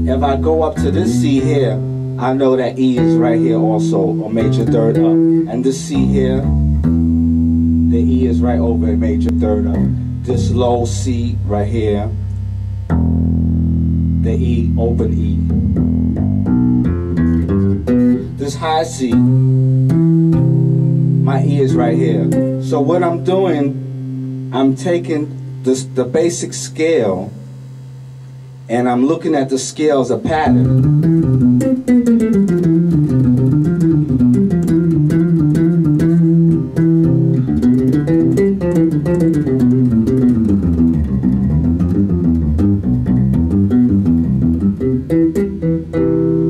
if I go up to this C here, I know that E is right here also, or major third up. And this C here, the E is right over a major third up. This low C right here, the E, open E. This high C, my E is right here. So what I'm doing, I'm taking the basic scale and I'm looking at the scale as a pattern.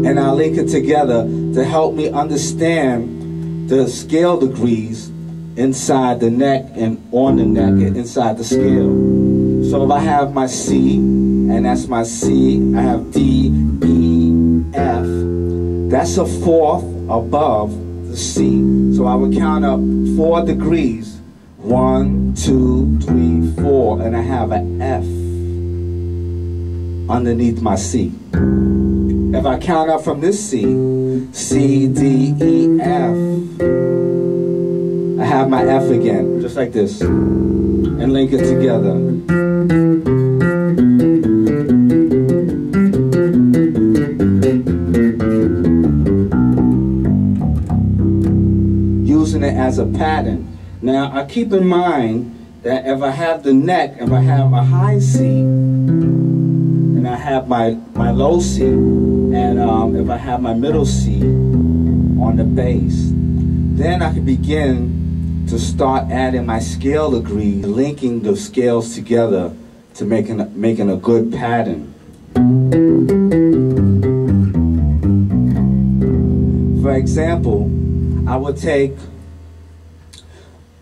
And I link it together to help me understand the scale degrees inside the neck and on the neck and inside the scale. So if I have my C, and that's my C, I have D, E, F, that's a fourth above the C. So I would count up 4 degrees, 1, 2, 3, 4, and I have an F underneath my C. If I count up from this C, C, D, E, F, I have my F again, just like this, and link it together. Using it as a pattern. Now, I keep in mind that if I have the neck, if I have a high C, and I have my low C, and if I have my middle C on the bass, then I can begin to start adding my scale degree, linking the scales together to making a good pattern. For example, I would take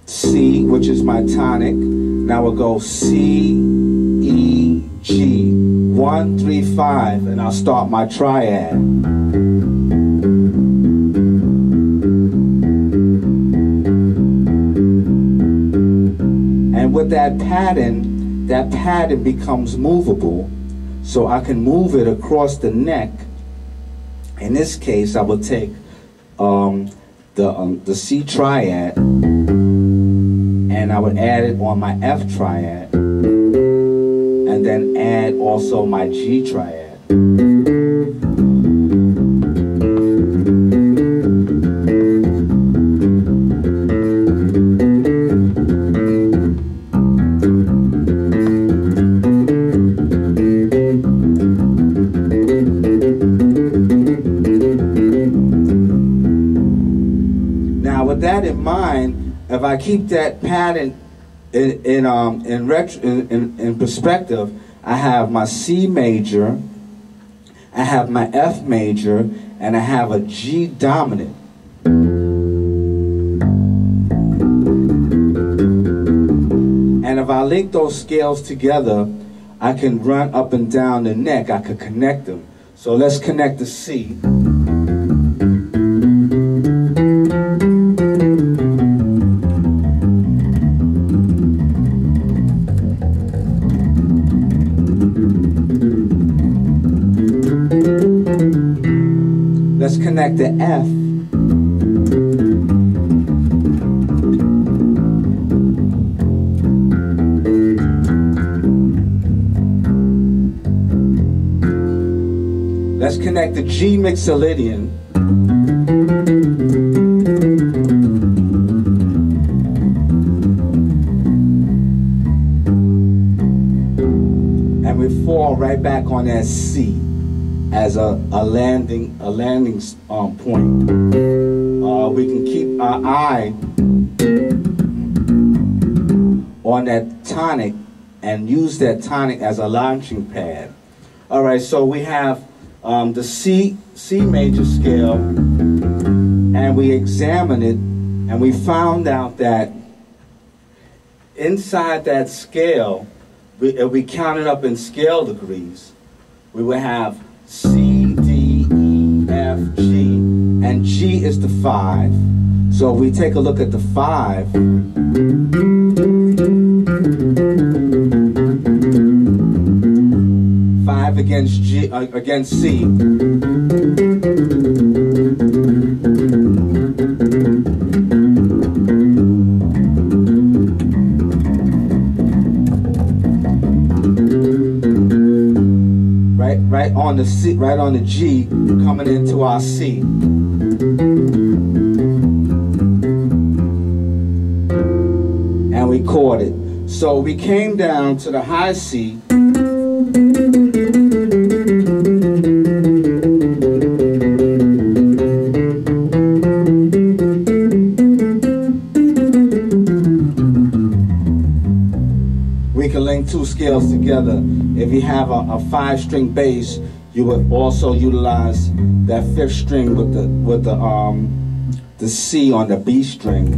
C, which is my tonic, and I would go C, E, G, 1, 3, 5, and I'll start my triad. And with that pattern becomes movable, so I can move it across the neck. In this case, I will take the C triad, and I would add it on my F triad, and then add also my G triad. With that in mind, if I keep that pattern in perspective, I have my C major, I have my F major, and I have a G dominant. And if I link those scales together, I can run up and down the neck. I could connect them. So let's connect the C. Let's connect the F. Let's connect the G mixolydian. And we fall right back on that C as a landing point. We can keep our eye on that tonic and use that tonic as a launching pad. All right, so we have the C major scale, and we examined it, and we found out that inside that scale, if we counted up in scale degrees, we would have C, D, E, F, G, and G is the 5. So if we take a look at the 5, against G, against C. Right on the C, right on the G, coming into our C. And we chord it. So we came down to the high C. We can link two scales together. If you have a 5-string bass, you would also utilize that 5th string with the C on the B string.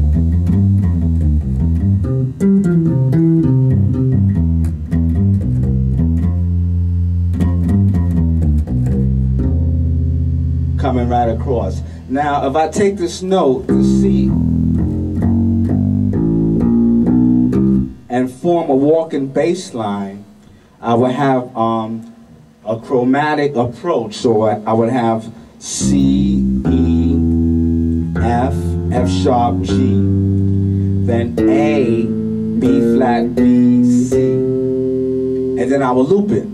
Coming right across. Now, if I take this note, the C, and form a walking bass line, I would have a chromatic approach. So I would have C, E, F, F sharp, G, then A, B flat, B, C, and then I will loop it.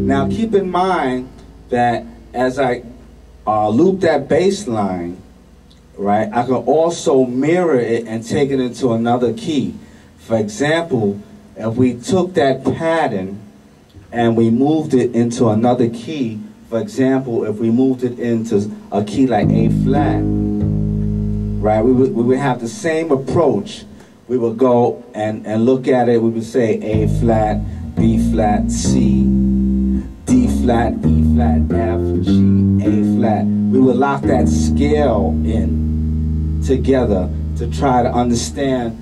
Now keep in mind that as I loop that bass line, right, I can also mirror it and take it into another key. For example, if we took that pattern and we moved it into another key, for example, if we moved it into a key like A flat, right, we would have the same approach. We would go and look at it, we would say A flat, B flat, C, D flat, E flat, F, G, A flat. We would lock that scale in together to try to understand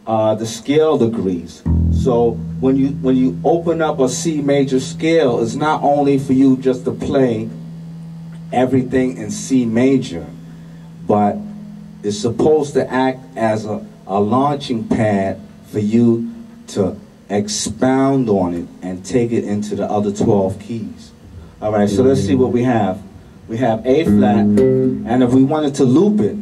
the scale degrees. So when you open up a C major scale, it's not only for you just to play everything in C major, but it's supposed to act as a launching pad for you to expound on it and take it into the other 12 keys. All right, so let's see what we have. We have A flat, and if we wanted to loop it,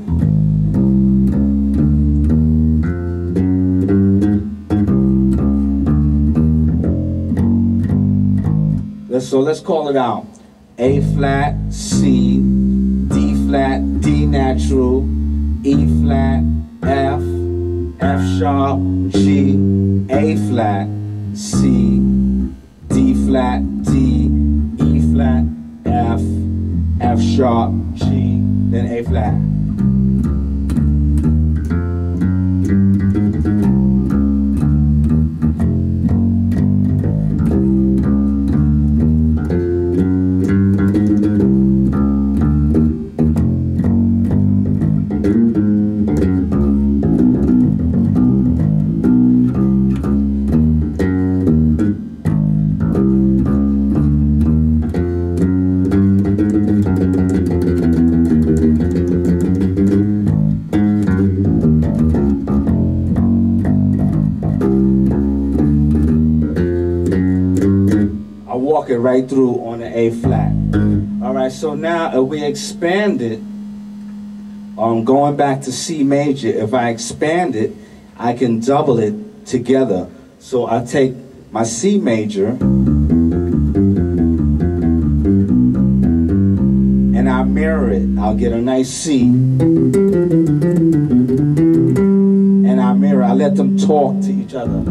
let's call it out. A flat, C, D flat, D natural, E flat, F, F sharp, G, A flat, C, D flat, D, E flat, F, F sharp, G, then A flat. Walk it right through on the A flat. All right, so now if we expand it, going back to C major, if I expand it, I can double it together. So I take my C major and I mirror it. I'll get a nice C and I mirror. I let them talk to each other.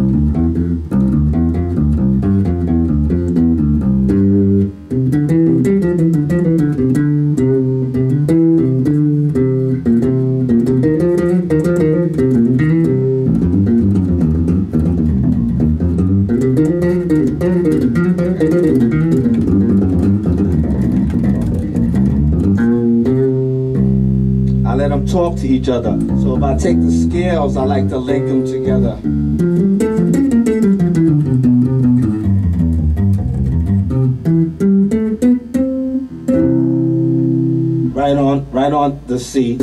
talk to each other. So if I take the scales, I like to link them together. Right on the C.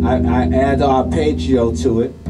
I add arpeggio to it.